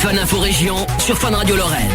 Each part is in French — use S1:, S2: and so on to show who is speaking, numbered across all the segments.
S1: Fun Info Région sur Fun Radio Lorraine.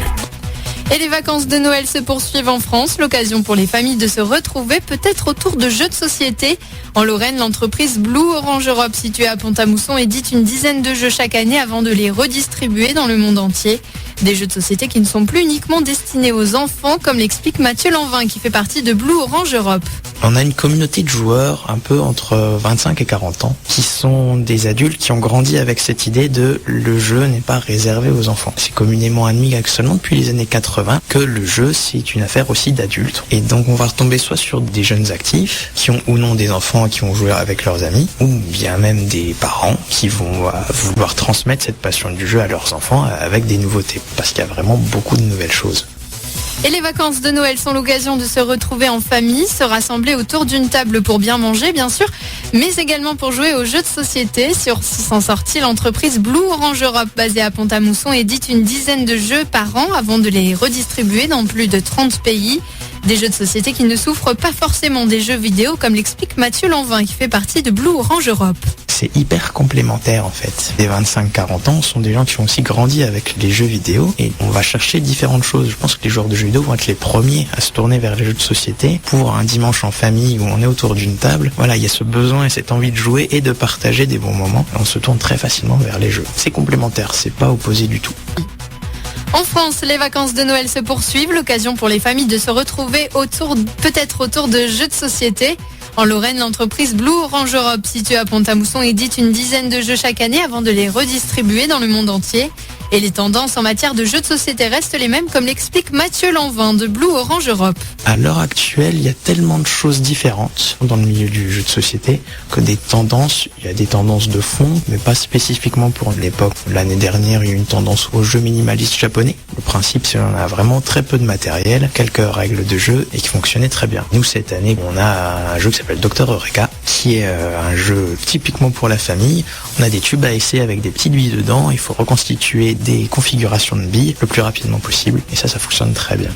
S2: Et les vacances de Noël se poursuivent en France. L'occasion pour les familles de se retrouver peut-être autour de jeux de société. En Lorraine, l'entreprise Blue Orange Europe, située à Pont-à-Mousson, édite une dizaine de jeux chaque année avant de les redistribuer dans le monde entier. Des jeux de société qui ne sont plus uniquement destinés aux enfants, comme l'explique Mathieu Lanvin, qui fait partie de Blue Orange Europe.
S3: On a une communauté de joueurs un peu entre 25 et 40 ans qui sont des adultes qui ont grandi avec cette idée de le jeu n'est pas réservé aux enfants. C'est communément admis seulement depuis les années 80 que le jeu c'est une affaire aussi d'adultes. Et donc on va retomber soit sur des jeunes actifs qui ont ou non des enfants qui ont joué avec leurs amis ou bien même des parents qui vont vouloir transmettre cette passion du jeu à leurs enfants avec des nouveautés parce qu'il y a vraiment beaucoup de nouvelles choses.
S2: Et les vacances de Noël sont l'occasion de se retrouver en famille, se rassembler autour d'une table pour bien manger, bien sûr, mais également pour jouer aux jeux de société. Sur s'en sortie, l'entreprise Blue Orange Europe, basée à Pont-à-Mousson, édite une dizaine de jeux par an avant de les redistribuer dans plus de 30 pays. Des jeux de société qui ne souffrent pas forcément des jeux vidéo, comme l'explique Mathieu Lanvin, qui fait partie de Blue Orange Europe.
S3: C'est hyper complémentaire en fait. Les 25-40 ans sont des gens qui ont aussi grandi avec les jeux vidéo et on va chercher différentes choses. Je pense que les joueurs de jeux vidéo vont être les premiers à se tourner vers les jeux de société pour un dimanche en famille où on est autour d'une table. Voilà, il y a ce besoin et cette envie de jouer et de partager des bons moments. On se tourne très facilement vers les jeux. C'est complémentaire, c'est pas opposé du tout.
S2: En France, les vacances de Noël se poursuivent, l'occasion pour les familles de se retrouver peut-être autour de jeux de société. En Lorraine, l'entreprise Blue Orange Europe, située à Pont-à-Mousson, édite une dizaine de jeux chaque année avant de les redistribuer dans le monde entier. Et les tendances en matière de jeux de société restent les mêmes, comme l'explique Mathieu Lanvin de Blue Orange Europe.
S3: À l'heure actuelle, il y a tellement de choses différentes dans le milieu du jeu de société que il y a des tendances de fond, mais pas spécifiquement pour l'époque. L'année dernière, il y a eu une tendance au jeu minimaliste japonais. Le principe, c'est qu'on a vraiment très peu de matériel, quelques règles de jeu et qui fonctionnaient très bien. Nous, cette année, on a un jeu qui s'appelle Dr Eureka, qui est un jeu typiquement pour la famille. On a des tubes à essai avec des petites billes dedans. Il faut reconstituer des configurations de billes le plus rapidement possible. Et ça fonctionne très bien.